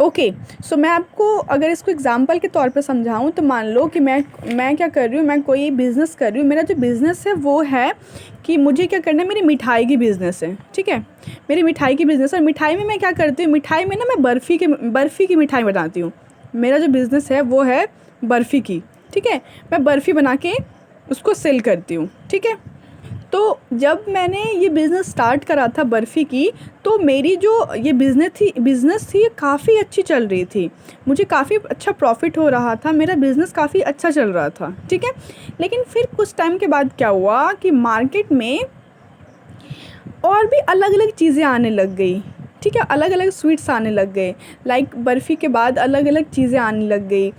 Okay. सो मैं आपको अगर इसको एग्जांपल के तौर पे समझाऊँ तो मान लो कि मैं क्या कर रही हूँ, मैं कोई बिज़नेस कर रही हूँ। मेरा जो बिज़नेस है वो है कि मुझे क्या करना है, मेरी मिठाई की बिज़नेस है, ठीक है। मेरी मिठाई की बिज़नेस है और मिठाई में मैं क्या करती हूँ, मिठाई में ना मैं बर्फ़ी की मिठाई बनाती हूँ। मेरा जो बिज़नेस है वो है बर्फ़ी की, ठीक है। मैं बर्फ़ी बना के उसको सेल करती हूँ, ठीक है। तो जब मैंने ये बिज़नेस स्टार्ट करा था बर्फ़ी की, तो मेरी जो ये बिज़नेस थी ये काफ़ी अच्छी चल रही थी। मुझे काफ़ी अच्छा प्रॉफ़िट हो रहा था, मेरा बिज़नेस काफ़ी अच्छा चल रहा था, ठीक है। लेकिन फिर कुछ टाइम के बाद क्या हुआ कि मार्केट में और भी अलग-अलग चीज़ें आने लग गई, ठीक है। अलग-अलग स्वीट्स आने लग गए, लाइक बर्फ़ी के बाद अलग-अलग चीज़ें आने लग गई।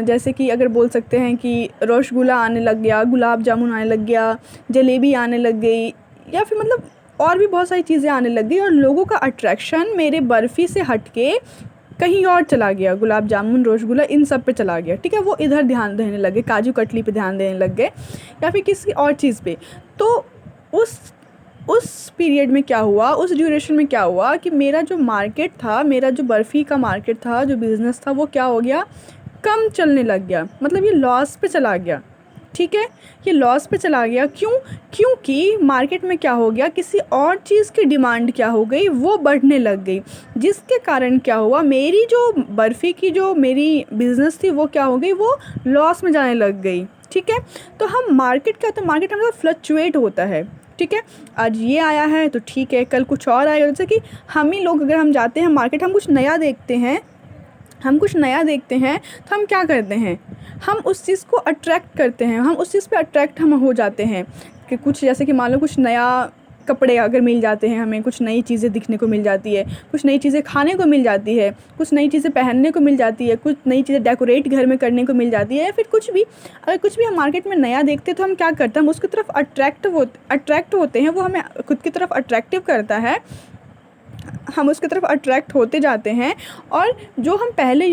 जैसे कि अगर बोल सकते हैं कि रसगुल्ला आने लग गया, गुलाब जामुन आने लग गया, जलेबी आने लग गई, या फिर मतलब और भी बहुत सारी चीज़ें आने लग गई और लोगों का अट्रैक्शन मेरे बर्फ़ी से हट के कहीं और चला गया, गुलाब जामुन, रसगुल्ला इन सब पे चला गया, ठीक है। वो इधर ध्यान देने लगे, काजू कतली पे ध्यान देने लग गए या फिर किसी और चीज़ पे। तो उस उस पीरियड में क्या हुआ, उस ड्यूरेशन में क्या हुआ कि मेरा जो मार्केट था, मेरा जो बर्फ़ी का मार्केट था, जो बिज़नेस था, वो क्या हो गया, कम चलने लग गया। मतलब ये लॉस पे चला गया, ठीक है। ये लॉस पे चला गया क्यों? क्योंकि मार्केट में क्या हो गया, किसी और चीज़ की डिमांड क्या हो गई, वो बढ़ने लग गई। जिसके कारण क्या हुआ, मेरी जो बर्फ़ी की जो मेरी बिज़नेस थी वो क्या हो गई, वो लॉस में जाने लग गई, ठीक है। तो हम मार्केट क्या होता है, मार्केट हमेशा फ्लक्चुएट होता है, ठीक है। आज ये आया है तो ठीक है, कल कुछ और आएगा। जैसे कि हम ही लोग अगर हम जाते हैं मार्केट, हम कुछ नया देखते हैं, तो हम क्या करते हैं, हम उस चीज़ को अट्रैक्ट करते हैं, हम उस चीज़ पे अट्रैक्ट हम हो जाते हैं कि कुछ जैसे कि मान लो कुछ नया कपड़े अगर मिल जाते हैं, हमें कुछ नई चीज़ें दिखने को मिल जाती है, कुछ नई चीज़ें खाने को मिल जाती है, कुछ नई चीज़ें पहनने को मिल जाती है, कुछ नई चीज़ें डेकोरेट घर में करने को मिल जाती है, या फिर कुछ भी अगर कुछ भी हम मार्केट में नया देखते हैं तो हम क्या करते हैं, हम उसकी तरफ अट्रैक्ट होते हैं, वो हमें खुद की तरफ अट्रैक्टिव करता है, हम उसकी तरफ अट्रैक्ट होते जाते हैं। और जो हम पहले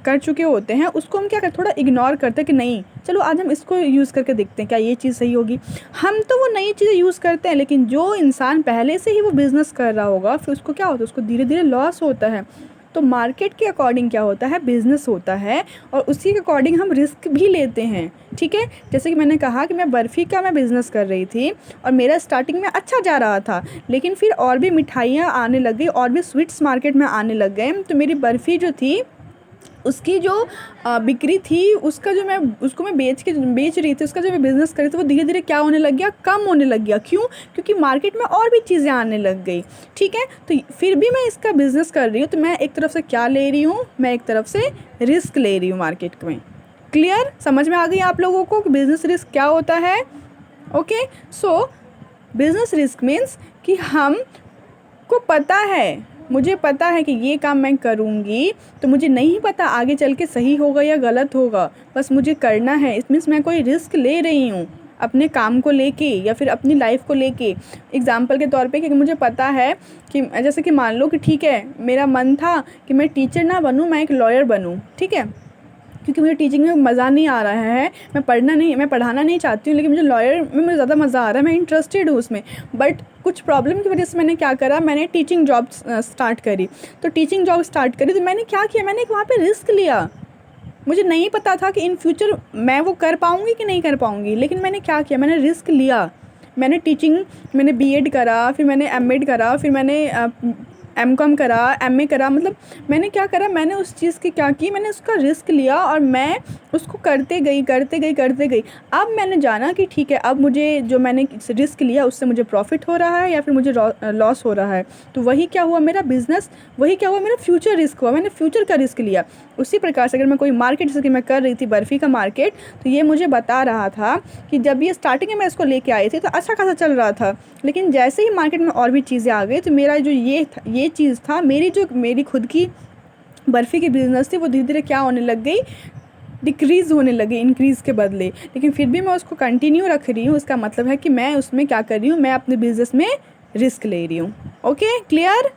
कर चुके होते हैं उसको हम क्या करते, थोड़ा इग्नोर करते हैं कि नहीं चलो आज हम इसको यूज़ करके देखते हैं क्या ये चीज़ सही होगी। हम तो वो नई चीज़ें यूज़ करते हैं, लेकिन जो इंसान पहले से ही वो बिज़नेस कर रहा होगा फिर उसको क्या होता है, उसको धीरे धीरे लॉस होता है। तो मार्केट के अकॉर्डिंग क्या होता है, बिज़नेस होता है, और उसी के अकॉर्डिंग हम रिस्क भी लेते हैं, ठीक है। जैसे कि मैंने कहा कि मैं बर्फ़ी का बिज़नेस कर रही थी और मेरा स्टार्टिंग में अच्छा जा रहा था, लेकिन फिर और भी मिठाइयाँ आने लग गई, और भी स्वीट्स मार्केट में आने लग गए, तो मेरी बर्फ़ी जो थी उसकी जो बिक्री थी, उसका जो मैं उसको मैं बेच रही थी, उसका जो मैं बिज़नेस कर रही थी वो धीरे धीरे क्या होने लग गया, कम होने लग गया। क्यों? क्योंकि मार्केट में और भी चीज़ें आने लग गई, ठीक है। तो फिर भी मैं इसका बिज़नेस कर रही हूँ, तो मैं एक तरफ से क्या ले रही हूँ, मैं एक तरफ से रिस्क ले रही हूँ मार्केट में। क्लियर? समझ में आ गई आप लोगों को कि बिज़नेस रिस्क क्या होता है? ओके। सो बिज़नेस रिस्क मीन्स कि हम को पता है, मुझे पता है कि ये काम मैं करूँगी तो मुझे नहीं पता आगे चल के सही होगा या गलत होगा, बस मुझे करना है। इट मीन्स मैं कोई रिस्क ले रही हूँ अपने काम को लेके या फिर अपनी लाइफ को लेके। एग्जाम्पल के तौर पे कि मुझे पता है कि जैसे कि मान लो कि ठीक है, मेरा मन था कि मैं टीचर ना बनूँ, मैं एक लॉयर बनूँ, ठीक है। क्योंकि मुझे टीचिंग में मज़ा नहीं आ रहा है, मैं पढ़ाना नहीं चाहती हूँ, लेकिन मुझे लॉयर में मुझे ज़्यादा मज़ा आ रहा है, मैं इंटरेस्टेड हूँ उसमें। बट कुछ प्रॉब्लम की वजह से मैंने क्या करा, मैंने टीचिंग जॉब स्टार्ट करी। तो टीचिंग जॉब स्टार्ट करी तो मैंने क्या किया, मैंने एक वहाँ पे रिस्क लिया। मुझे नहीं पता था कि इन फ्यूचर मैं वो कर पाऊँगी कि नहीं कर पाऊँगी, लेकिन मैंने क्या किया, मैंने रिस्क लिया। मैंने बीएड करा, फिर मैंने एमएड करा, फिर मैंने एमकॉम करा, एमए करा। मतलब मैंने क्या करा, मैंने उस चीज़ की क्या की, मैंने उसका रिस्क लिया और मैं उसको करते गई। अब मैंने जाना कि ठीक है, अब मुझे जो मैंने रिस्क लिया उससे मुझे प्रॉफिट हो रहा है या फिर मुझे लॉस हो रहा है। तो वही क्या हुआ मेरा बिज़नेस, वही क्या हुआ मेरा फ्यूचर रिस्क हुआ, मैंने फ्यूचर का रिस्क लिया। उसी प्रकार से अगर मैं कोई मार्केट, जैसे कि मैं कर रही थी बर्फ़ी का मार्केट, तो ये मुझे बता रहा था कि जब ये स्टार्टिंग में मैं इसको लेके आई थी तो अच्छा खासा चल रहा था, लेकिन जैसे ही मार्केट में और भी चीज़ें आ गई तो मेरा जो ये चीज़ था, मेरी खुद की बर्फ़ी की बिज़नेस थी, वो धीरे धीरे क्या होने लग गई, डिक्रीज़ होने लगी इंक्रीज़ के बदले। लेकिन फिर भी मैं उसको कंटिन्यू रख रही हूँ, इसका मतलब है कि मैं उसमें क्या कर रही हूँ, मैं अपने बिज़नेस में रिस्क ले रही हूँ। Okay, clear?